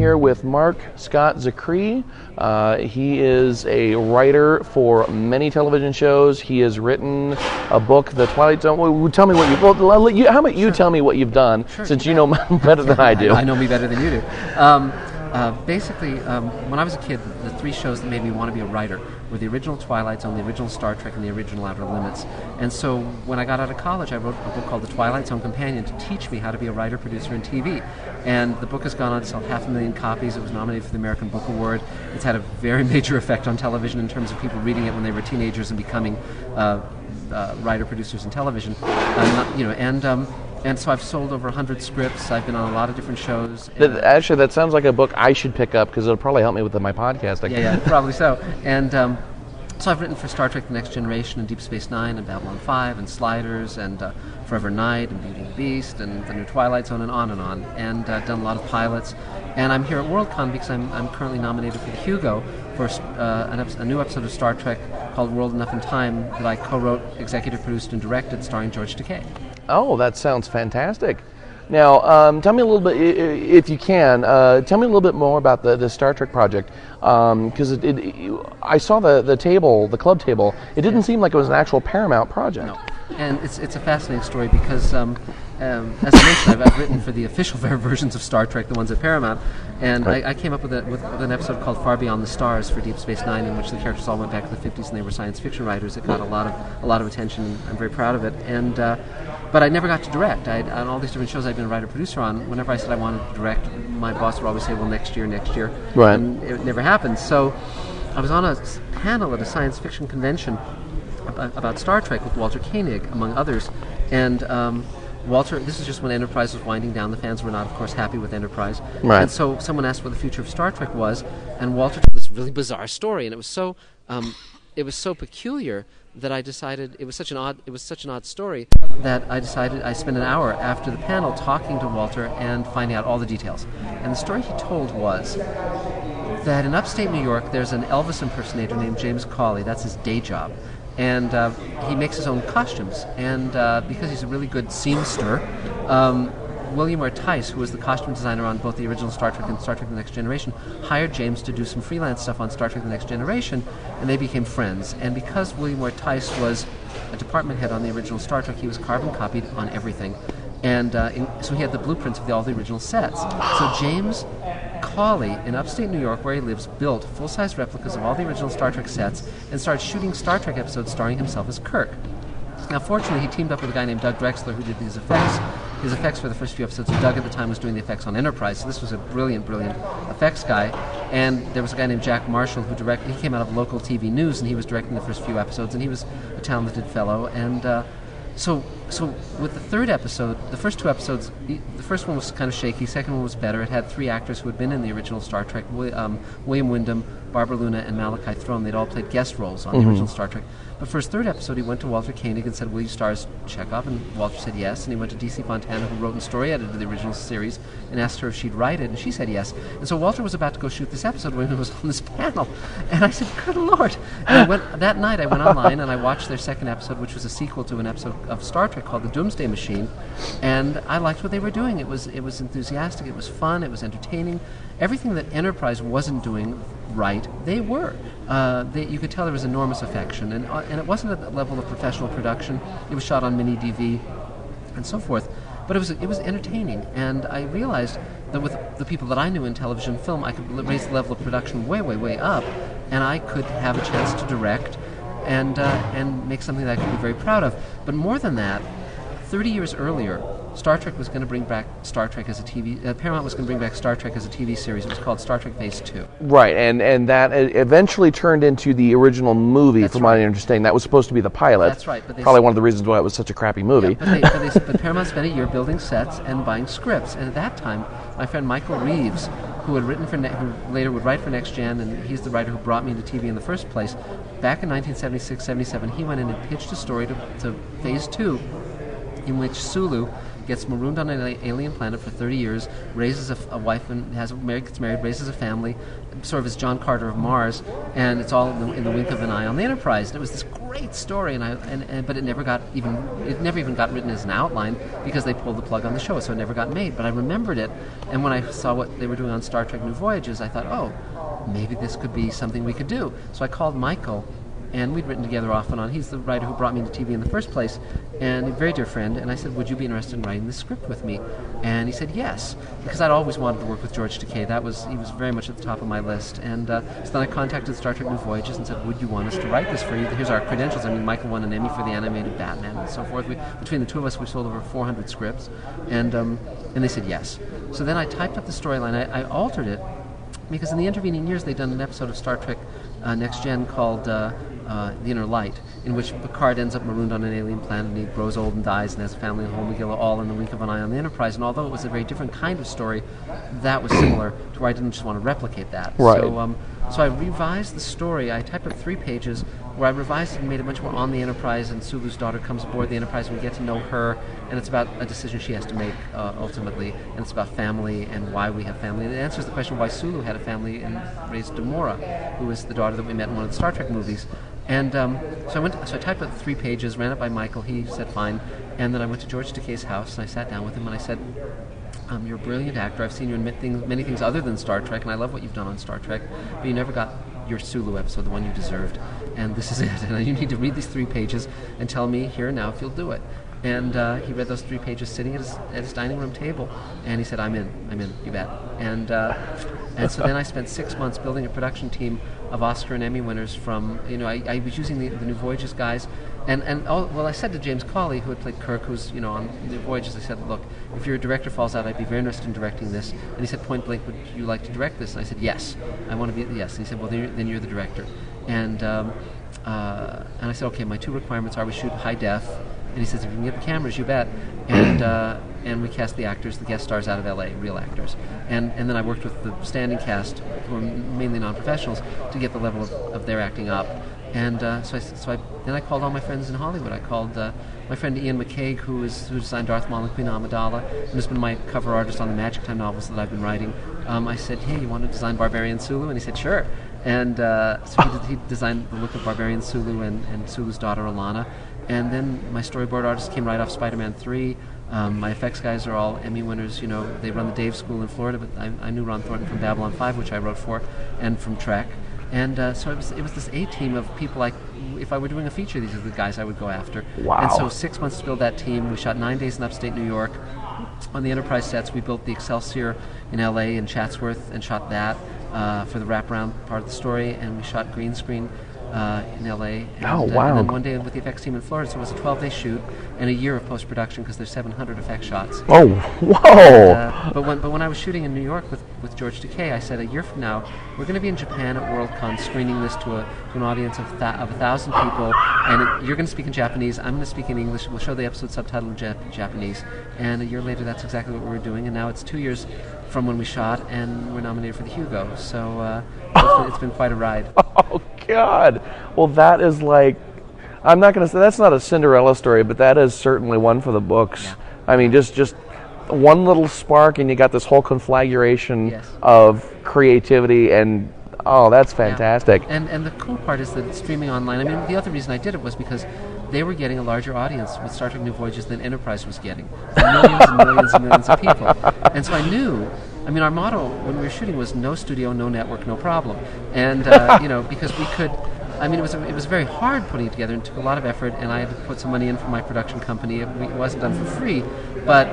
here with Marc Scott Zicree. He is a writer for many television shows. He has written a book, The Twilight Zone. Well, tell me what you. Well, how about you tell me what you've done, since you know better than I do. I know me better than you do. Basically, when I was a kid, the three shows that made me want to be a writer were the original Twilight Zone, the original Star Trek, and the original Outer Limits. And so when I got out of college, I wrote a book called The Twilight Zone Companion to teach me how to be a writer, producer, and TV. And the book has gone on to sell 500,000 copies. It was nominated for the American Book Award. It's had a very major effect on television in terms of people reading it when they were teenagers and becoming writer, producers in television. And so I've sold over 100 scripts. I've been on a lot of different shows. Actually, that sounds like a book I should pick up, because it'll probably help me with my podcast. Yeah, probably so. And so I've written for Star Trek The Next Generation and Deep Space Nine and Babylon 5 and Sliders and Forever Night and Beauty and the Beast and the new Twilight Zone and on, and done a lot of pilots. And I'm here at Worldcon because I'm currently nominated for the Hugo for a new episode of Star Trek called World Enough in Time that I co-wrote, executive produced, and directed, starring George Takei. Oh, that sounds fantastic. Now, tell me a little bit, if you can, tell me a little bit more about the Star Trek project, because I saw the club table. It didn't seem like it was an actual Paramount project. No, and it's a fascinating story because, as I mentioned, I've written for the official versions of Star Trek, the ones at Paramount, and right. I came up with an episode called Far Beyond the Stars for Deep Space Nine, in which the characters all went back to the 50s and they were science fiction writers. It got a lot of attention. I'm very proud of it, but I never got to direct. On all these different shows I've been a writer-producer on, whenever I said I wanted to direct, my boss would always say, well, next year. Right. And it never happened. So I was on a panel at a science fiction convention about Star Trek with Walter Koenig, among others. And Walter, this is just when Enterprise was winding down. The fans were not, of course, happy with Enterprise. Right. And so someone asked what the future of Star Trek was, and Walter told this really bizarre story, and it was so peculiar that I decided it was such an odd story that I spent an hour after the panel talking to Walter and finding out all the details. And the story he told was that in upstate New York there's an Elvis impersonator named James Cawley. That's his day job. And he makes his own costumes. And because he's a really good seamster, William R. Tice, who was the costume designer on both the original Star Trek and Star Trek The Next Generation, hired James to do some freelance stuff on Star Trek The Next Generation, and they became friends. And because William R. Tice was a department head on the original Star Trek, he was carbon copied on everything. And so he had the blueprints of all the original sets. So James Cawley, in upstate New York, where he lives, built full-size replicas of all the original Star Trek sets and started shooting Star Trek episodes starring himself as Kirk. Now, fortunately, he teamed up with a guy named Doug Drexler, who did these effects. His effects for the first few episodes. Doug at the time was doing the effects on Enterprise, so this was a brilliant effects guy. And there was a guy named Jack Marshall who directed. He came out of local TV news, and he was directing the first few episodes, and he was a talented fellow. And so with the third episode, the first two episodes, the first one was kind of shaky, second one was better. It had three actors who had been in the original Star Trek, William Wyndham, Barbara Luna, and Malachi Throne. They'd all played guest roles on the original Star Trek. But for his third episode, he went to Walter Koenig and said, will you star as Chekhov? And Walter said yes. And he went to D.C. Fontana, who wrote and story edited the original series, and asked her if she'd write it, and she said yes. And so Walter was about to go shoot this episode when he was on this panel. And I said, good Lord. And that night I went online and I watched their second episode, which was a sequel to an episode of Star Trek called The Doomsday Machine. And I liked what they were doing. It was enthusiastic, it was fun, it was entertaining. Everything that Enterprise wasn't doing right, they were. You could tell there was enormous affection, and it wasn't at the level of professional production. It was shot on mini DV and so forth, but it was entertaining. And I realized that with the people that I knew in television film, I could raise the level of production way up, and I could have a chance to direct and make something that I could be very proud of. But more than that, 30 years earlier, Star Trek was going to bring back Star Trek as a TV. Paramount was going to bring back Star Trek as a TV series. It was called Star Trek Phase 2. Right, and that eventually turned into the original movie. That's from right. My understanding, that was supposed to be the pilot. That's right. But probably one of the reasons why it was such a crappy movie. Yeah, but Paramount spent a year building sets and buying scripts. And at that time, my friend Michael Reeves, who had written who later would write for Next Gen, and he's the writer who brought me into TV in the first place. Back in 1976-77, he went in and pitched a story to Phase 2, in which Sulu gets marooned on an alien planet for 30 years, raises a wife and gets married, raises a family, sort of as John Carter of Mars, and it's all in the wink of an eye on the Enterprise. And it was this great story, but it never even got written as an outline because they pulled the plug on the show, so it never got made. But I remembered it, and when I saw what they were doing on Star Trek New Voyages, I thought, oh, maybe this could be something we could do. So I called Michael, and we'd written together off and on. He's the writer who brought me to TV in the first place, and a very dear friend. And I said, would you be interested in writing this script with me? And he said yes, because I'd always wanted to work with George Takei. He was very much at the top of my list. And so then I contacted Star Trek New Voyages and said, would you want us to write this for you? Here's our credentials. I mean, Michael won an Emmy for the animated Batman and so forth. Between the two of us, we sold over 400 scripts, and they said yes. So then I typed up the storyline. I altered it, because in the intervening years they'd done an episode of Star Trek Next Gen called The Inner Light, in which Picard ends up marooned on an alien planet, and he grows old and dies and has a family in Homegilla, all in the wink of an eye on the Enterprise. And although it was a very different kind of story, that was similar to where I didn't just want to replicate that. Right. So I revised the story. I typed up 3 pages where I revised it and made it much more on the Enterprise, and Sulu's daughter comes aboard the Enterprise, and we get to know her, and it's about a decision she has to make ultimately, and it's about family and why we have family. And it answers the question why Sulu had a family and raised Demora, who was the daughter that we met in one of the Star Trek movies. And so I typed up 3 pages, ran it by Michael, he said fine, and then I went to George Takei's house, and I sat down with him, and I said, you're a brilliant actor, I've seen you in many things other than Star Trek, and I love what you've done on Star Trek, but you never got your Sulu episode, the one you deserved, and this is it, and you need to read these 3 pages and tell me here and now if you'll do it. And he read those 3 pages sitting at his dining room table, and he said, I'm in, you bet. And so then I spent 6 months building a production team of Oscar and Emmy winners from, I was using the New Voyages guys, I said to James Cawley, who had played Kirk, who's, on New Voyages, I said, look, if your director falls out, I'd be very interested in directing this. And he said, point blank, would you like to direct this? And I said, yes, I want to be, yes. And he said, well, then you're the director. And I said, okay, my 2 requirements are we shoot high def, and he says, if you can get the cameras, you bet. And we cast the actors, the guest stars out of LA, real actors. And then I worked with the standing cast, who are mainly non-professionals, to get the level of their acting up. And then I called all my friends in Hollywood. I called my friend Ian McCaig, who designed Darth Maul and Queen Amidala, and has been my cover artist on the Magic Time novels that I've been writing. I said, hey, you want to design Barbarian Sulu? And he said, sure. And so he designed the look of Barbarian Sulu and Sulu's daughter, Alana. And then my storyboard artist came right off Spider-Man 3. My effects guys are all Emmy winners. They run the Dave School in Florida, but I knew Ron Thornton from Babylon 5, which I wrote for, and from Trek. And so it was this A-team of people if I were doing a feature, these are the guys I would go after. Wow. And so 6 months to build that team. We shot 9 days in upstate New York. On the Enterprise sets, we built the Excelsior in L.A. and Chatsworth and shot that for the wraparound part of the story, and we shot green screen in LA. And then one day with the effects team in Florida, so it was a 12-day shoot and a year of post-production because there's 700 effect shots. Oh, whoa! But when I was shooting in New York with George Takei, I said a year from now we're going to be in Japan at Worldcon screening this to an audience of 1,000 people, and you're going to speak in Japanese, I'm going to speak in English. We'll show the episode subtitled in Japanese, and a year later that's exactly what we were doing, and now it's 2 years from when we shot, and we're nominated for the Hugo. So it's been quite a ride. Oh God! Well, that is I'm not going to say that's not a Cinderella story, but that is certainly one for the books. Yeah. I mean, just one little spark, and you got this whole conflagration Yes. of creativity, and that's fantastic. Yeah. And the cool part is that it's streaming online. I mean, the other reason I did it was because they were getting a larger audience with Star Trek New Voyages than Enterprise was getting. Millions and millions and millions of people. And so I knew, our motto when we were shooting was no studio, no network, no problem. And, because we could, it was very hard putting it together and took a lot of effort, and I had to put some money in from my production company. It wasn't done for free, but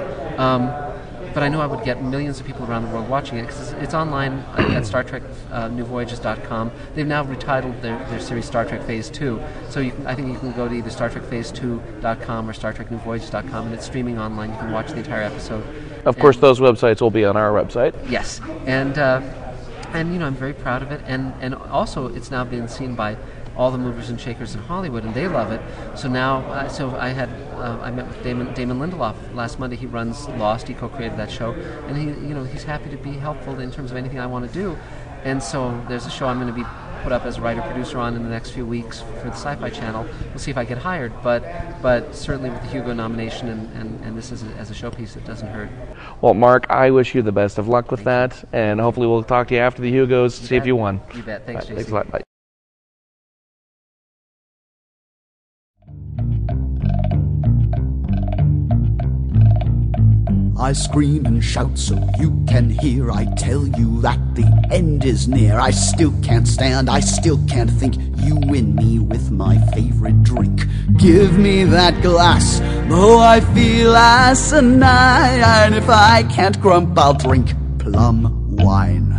I knew I would get millions of people around the world watching it because it's online at StarTrekNewVoyages.com. They've now retitled their series Star Trek Phase 2, so I think you can go to either StarTrekPhase2.com or StarTrekNewVoyages.com, and it's streaming online. You can watch the entire episode. Of course, those websites will be on our website. Yes, and I'm very proud of it, and also it's now been seen by all the movers and shakers in Hollywood, and they love it. So now, I met with Damon Lindelof last Monday. He runs Lost. He co-created that show, and he's happy to be helpful in terms of anything I want to do. And so there's a show I'm going to be put up as a writer-producer on in the next few weeks for the Sci-Fi Channel. We'll see if I get hired, but certainly with the Hugo nomination and this as a showpiece, it doesn't hurt. Well, Marc, I wish you the best of luck with that, and hopefully we'll talk to you after the Hugos, see if you won. You bet. Thanks, Jason. Thanks a lot. Bye. I scream and shout so you can hear. I tell you that the end is near. I still can't stand, I still can't think. You win me with my favorite drink. Give me that glass, though I feel asinine. And if I can't grump, I'll drink plum wine.